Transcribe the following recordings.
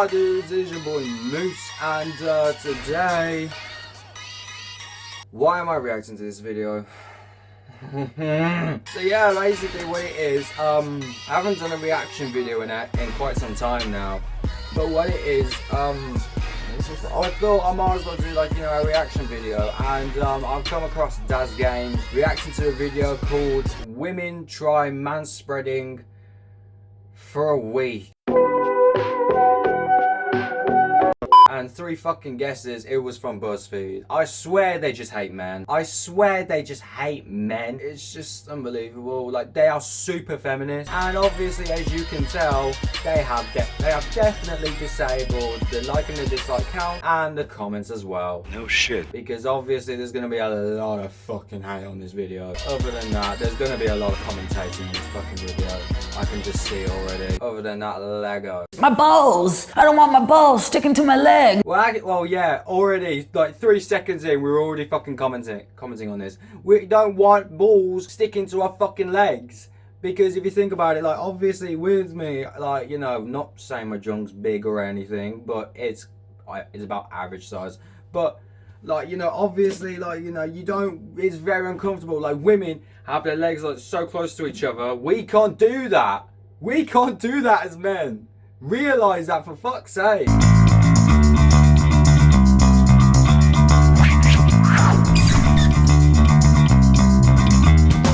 up, dudes? It's your boy Moose, and today, why am I reacting to this video? So yeah, basically what it is, I haven't done a reaction video in quite some time now, but what it is, I thought I might as well do like, a reaction video, and I've come across Daz Games reacting to a video called Women Try Manspreading for a Week. And 3 fucking guesses, it was from BuzzFeed. I swear they just hate men. I swear they just hate men. It's just unbelievable. Like, they are super feminist, and obviously, as you can tell, they have definitely disabled the like and the dislike count and the comments as well. No shit. Because obviously there's gonna be a lot of fucking hate on this video. Other than that, there's gonna be a lot of commentating on this fucking video. I can just see it already. Other than that, Lego. My balls! I don't want my balls sticking to my leg! Well, yeah, already, like 3 seconds in, we're already fucking commenting on this. We don't want balls sticking to our fucking legs. Because if you think about it, like, obviously with me, like, not saying my junk's big or anything, but it's about average size. But, like, obviously, like, you don't, it's very uncomfortable. Like, women have their legs, like, so close to each other. We can't do that. We can't do that as men. Realise that, for fuck's sake.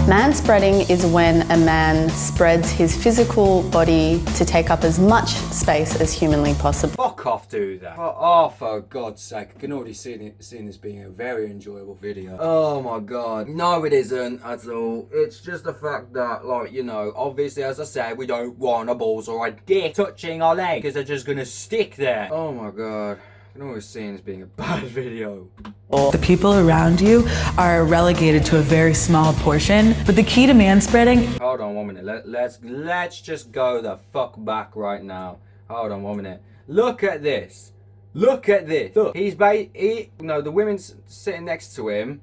Manspreading is when a man spreads his physical body to take up as much space as humanly possible. Fuck off, do that. Oh, for God's sake, I can already see this being a very enjoyable video. Oh my God. No, it isn't at all. It's just the fact that, like, obviously, as I said, we don't want a balls or a dick touching our leg, because they're just gonna stick there. Oh my God. I can always see this being a bad video. The people around you are relegated to a very small portion, but the key to manspreading... Hold on 1 minute, let's just go the fuck back right now. Hold on 1 minute. Look at this. Look at this. Look, the women's sitting next to him.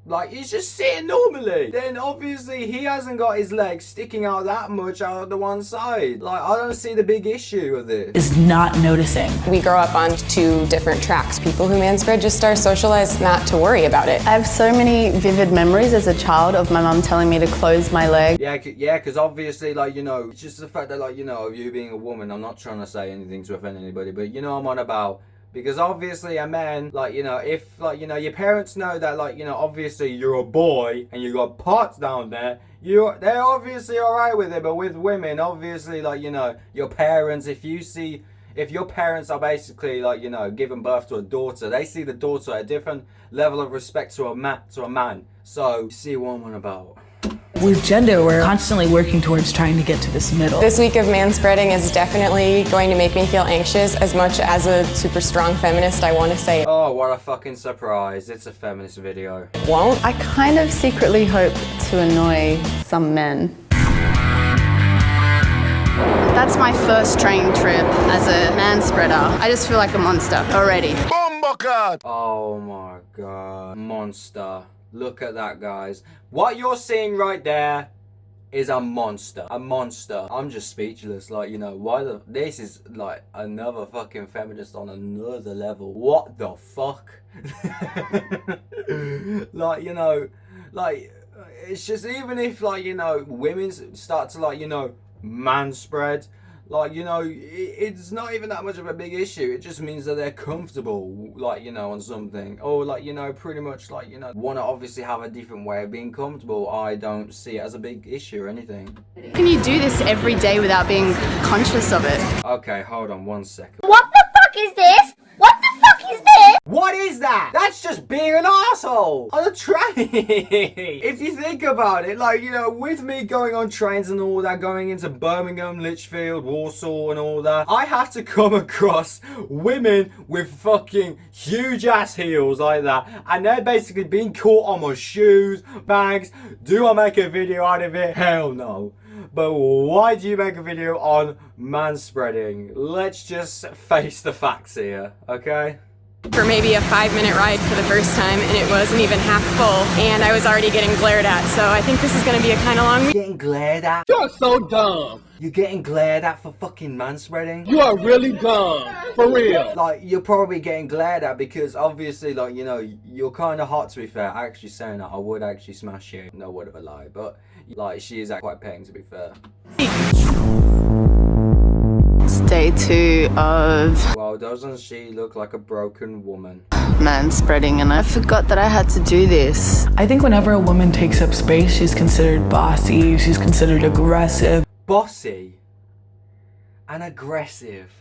Like, he's just sitting normally. Then obviously he hasn't got his legs sticking out that much out of the one side. Like, I don't see the big issue of this. Is not noticing. We grow up on 2 different tracks. People who manspread just are socialized not to worry about it. I have so many vivid memories as a child of my mum telling me to close my leg. Yeah, because obviously, like, it's just the fact that, like, you being a woman, I'm not trying to say anything to offend anybody, but I'm on about. Because obviously a man, like, if, like, your parents know that, like, obviously you're a boy and you got parts down there, they're obviously alright with it. But with women, obviously, like, your parents, if your parents are basically, like, giving birth to a daughter, they see the daughter at a different level of respect to a man. So, you see what I'm on about. With gender, we're constantly working towards trying to get to this middle. This week of manspreading is definitely going to make me feel anxious. As much as a super strong feminist, I want to say, oh, what a fucking surprise. It's a feminist video. Won't. I kind of secretly hope to annoy some men. That's my first training trip as a manspreader. I just feel like a monster already. Oh my God. Monster. Look at that, guys. What you're seeing right there is a monster. A monster. I'm just speechless. Like, this is like another fucking feminist on another level. What the fuck? Like, like, it's just, even if, like, women start to, like, manspread, like, it's not even that much of a big issue. It just means that they're comfortable, like, on something. Or, like, pretty much, like, want to obviously have a different way of being comfortable. I don't see it as a big issue or anything. Can you do this every day without being conscious of it? Okay, hold on 1 second. What the fuck is this? What the fuck is this? What is that? That's just being an asshole on a train. If you think about it, like, with me going on trains and all that, going into Birmingham, Lichfield, Warsaw and all that, I have to come across women with fucking huge ass heels like that, and they're basically being caught on my shoes, bags. Do I make a video out of it? Hell no. But why do you make a video on manspreading? Let's just face the facts here, okay? for maybe a 5-minute ride for the first time, and it wasn't even half full, and I was already getting glared at, so I think this is gonna be a kind of long week. Getting glared at? You're so dumb. You're getting glared at for fucking manspreading? You are really dumb. For real. Like, you're probably getting glared at because obviously, like, you know, you're kind of hot, to be fair. Actually saying that, I would actually smash you. No word of a lie, but, like, she is quite paying, to be fair. It's day 2 of Well, doesn't she look like a broken woman? manspreading, and I forgot that I had to do this. I think whenever a woman takes up space, she's considered bossy, she's considered aggressive. Bossy and aggressive.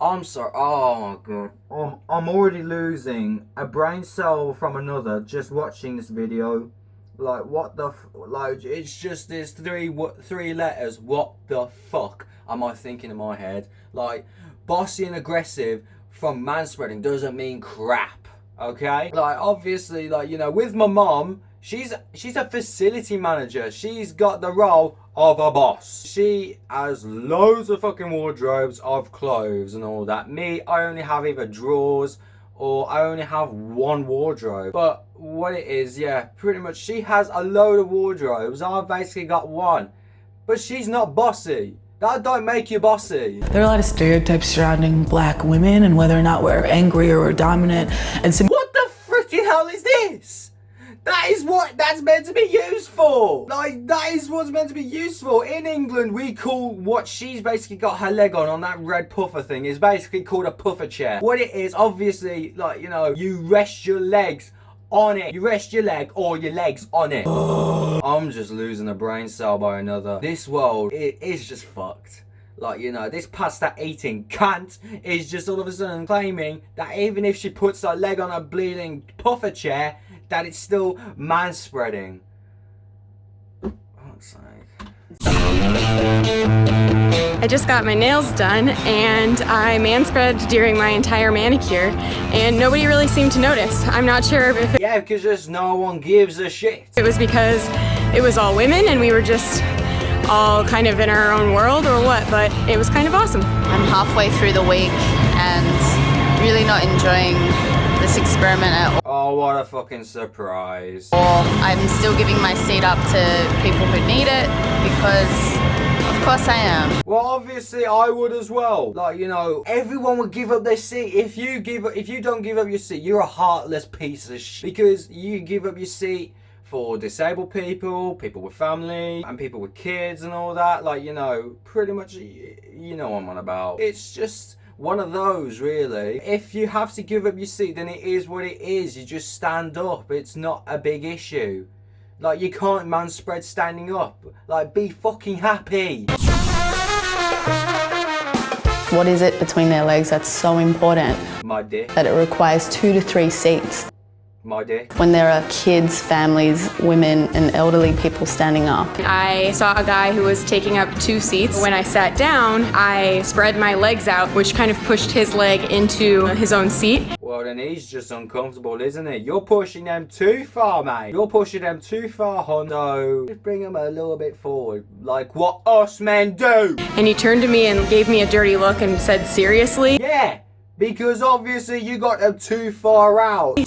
I'm sorry. Oh my god. I'm already losing a brain cell from another just watching this video. Like, what the like, it's just this three letters. What the fuck am I thinking in my head? Like, bossy and aggressive from manspreading doesn't mean crap, okay? Like, obviously, like, you know, with my mom, she's a facility manager. She's got the role of a boss. She has loads of fucking wardrobes of clothes and all that. Me, I only have either drawers or I only have one wardrobe. But what it is, yeah, pretty much she has a load of wardrobes. I've basically got one. But she's not bossy. That don't make you bossy. There are a lot of stereotypes surrounding black women and whether or not we're angry or we're dominant. And so What the freaking hell is this? That is what that's meant to be used for. Like, that is what's meant to be used for. In England, we call what she's basically got her leg on that red puffer thing is basically called a puffer chair. What it is, obviously, like, you know, you rest your legs on it. You rest your leg or your legs on it. I'm just losing a brain cell by another. This world, it is just fucked. Like, you know, this pasta eating cunt is just all of a sudden claiming that even if she puts her leg on a bleeding puffer chair, that it's still manspreading. Fuck's sake. I just got my nails done and I manspread during my entire manicure and nobody really seemed to notice. I'm not sure if Yeah, because just no one gives a shit. it was because it was all women and we were just all kind of in our own world or what, but it was kind of awesome. I'm halfway through the week and really not enjoying this experiment at all. Oh, what a fucking surprise. I'm still giving my seat up to people who need it because of course I am. Well, obviously I would as well. Like, you know, everyone would give up their seat. If you don't give up your seat, you're a heartless piece of shit. Because you give up your seat for disabled people, people with family, and people with kids and all that. Like, you know, pretty much, you know what I'm on about. It's just one of those, really. If you have to give up your seat, then it is what it is. You just stand up. It's not a big issue. Like, you can't manspread standing up. Like, be fucking happy. What is it between their legs that's so important My dick. that it requires 2 to 3 seats? My dick. When there are kids, families, women, and elderly people standing up. I saw a guy who was taking up 2 seats. When I sat down, I spread my legs out, which kind of pushed his leg into his own seat. Well, then he's just uncomfortable, isn't he? You're pushing them too far, mate. You're pushing them too far, Hondo. Just bring them a little bit forward, like what us men do. And he turned to me and gave me a dirty look and said, "Seriously?" Yeah, because obviously you got them too far out.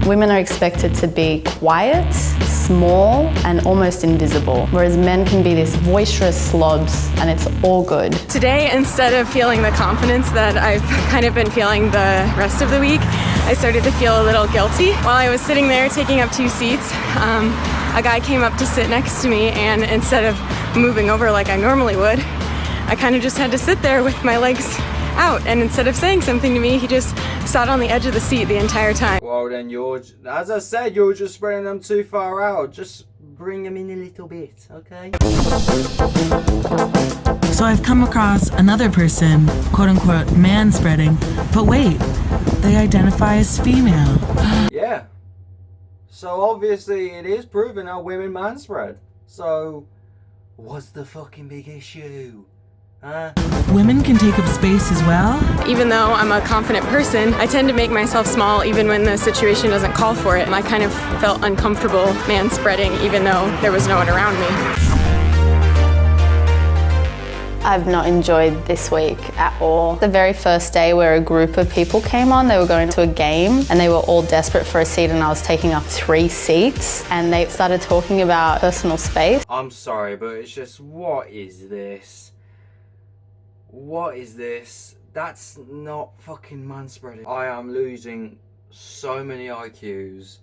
Women are expected to be quiet, small, and almost invisible, whereas men can be these boisterous slobs, and it's all good. Today, instead of feeling the confidence that I've kind of been feeling the rest of the week, I started to feel a little guilty. While I was sitting there taking up 2 seats, a guy came up to sit next to me, and instead of moving over like I normally would, I kind of just had to sit there with my legs out, and instead of saying something to me, he just sat on the edge of the seat the entire time. Well, then as I said, you're just spreading them too far out. Just bring them in a little bit, okay? So I've come across another person, quote unquote, manspreading, but wait, they identify as female. Yeah. So obviously it is proven how women manspread. So what's the fucking big issue? Huh? Women can take up space as well? Even though I'm a confident person, I tend to make myself small even when the situation doesn't call for it. And I kind of felt uncomfortable manspreading even though there was no one around me. I've not enjoyed this week at all. The very first day where a group of people came on, they were going to a game and they were all desperate for a seat and I was taking up 3 seats and they started talking about personal space. I'm sorry, but it's just, what is this? What is this? That's not fucking manspreading. I am losing so many IQs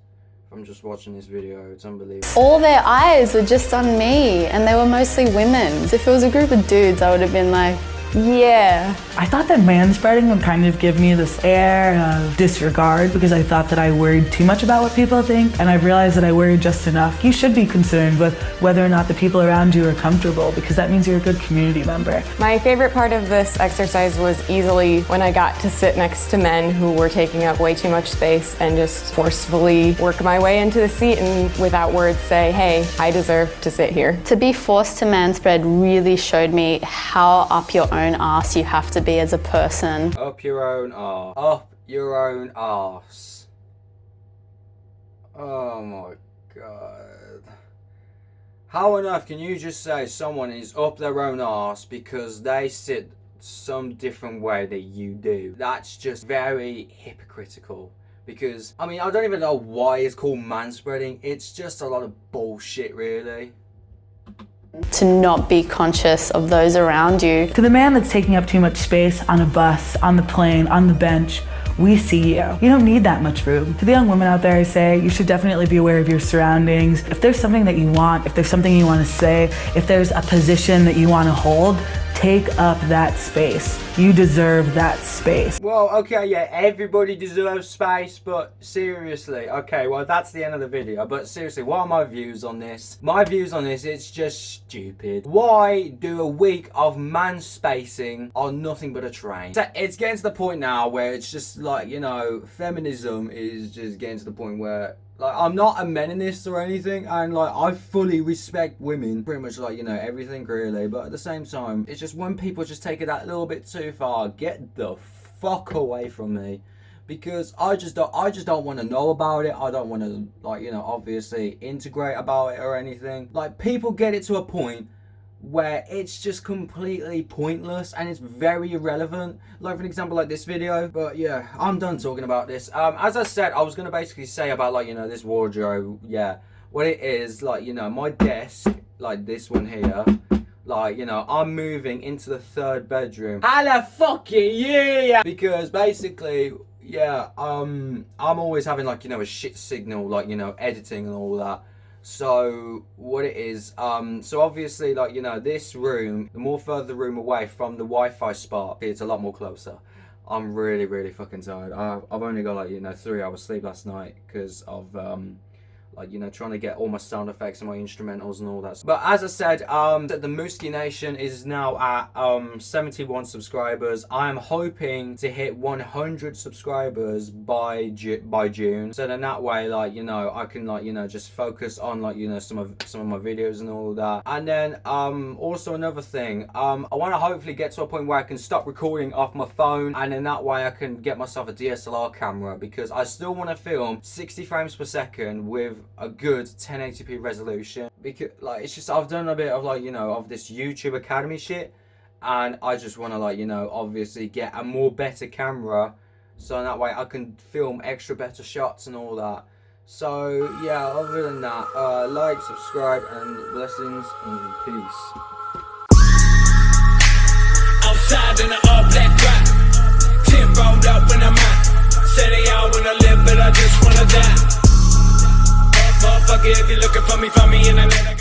from just watching this video. It's unbelievable. All their eyes were just on me and they were mostly women. If it was a group of dudes, I would have been like, yeah. I thought that manspreading would kind of give me this air of disregard because I thought that I worried too much about what people think, and I've realized that I worried just enough. You should be concerned with whether or not the people around you are comfortable because that means you're a good community member. My favorite part of this exercise was easily when I got to sit next to men who were taking up way too much space and just forcefully work my way into the seat and without words say, hey, I deserve to sit here. To be forced to manspread really showed me how up your own arse you have to be as a person. Up your own arse. Up your own arse. Oh my god. How on earth can you just say someone is up their own arse because they sit some different way that you do? That's just very hypocritical. Because, I mean, I don't even know why it's called manspreading. It's just a lot of bullshit, really. To not be conscious of those around you. To the man that's taking up too much space on a bus, on the plane, on the bench, we see you. You don't need that much room. To the young women out there, I say you should definitely be aware of your surroundings. If there's something that you want, if there's something you want to say, if there's a position that you want to hold, take up that space. You deserve that space. Well, okay, yeah, everybody deserves space, but seriously, okay, well, that's the end of the video, but seriously, what are my views on this? My views on this, it's just stupid. Why do a week of man-spacing on nothing but a train? So it's getting to the point now where it's just like, you know, feminism is just getting to the point where, like, I'm not a meninist or anything, and like, I fully respect women, pretty much like, you know, everything really, but at the same time, it's just when people just take it that little bit too far, get the fuck away from me. Because I just don't want to know about it. I don't want to, like, you know, obviously integrate about it or anything. Like, people get it to a point where it's just completely pointless and it's very irrelevant, like for an example like this video. But yeah, I'm done talking about this. As I said, I was gonna basically say about, like, you know, this wardrobe. Yeah, what it is, like, you know, my desk, like this one here, like, you know, I'm moving into the 3rd bedroom. Hella fucking yeah! Because basically, yeah, I'm always having, like, you know, a shit signal, like, you know, editing and all that. So what it is, so obviously, like, you know, this room, the more further the room away from the Wi-Fi spot, it's a lot more closer. I'm really fucking tired. I've only got, like, you know, 3 hours sleep last night because of like, you know, trying to get all my sound effects and my instrumentals and all that. But as I said, the Mooski Nation is now at 71 subscribers. I'm hoping to hit 100 subscribers by June. So then that way, like, you know, I can, like, you know, just focus on, like, you know, some of my videos and all that. And then also another thing, I want to hopefully get to a point where I can stop recording off my phone, and then that way I can get myself a DSLR camera, because I still want to film 60 frames per second with a good 1080p resolution. Because, like, it's just, I've done a bit of, like, you know, of this YouTube Academy shit, and I just want to, like, you know, obviously get a more better camera, so that way I can film extra better shots and all that. So yeah, other than that, like, subscribe, and blessings and peace. Outside in the all-black drop, 10 rolled up when I'm out. Say they all wanna live, but I just wanna die. Motherfucker, if you're looking for me, find me in the net.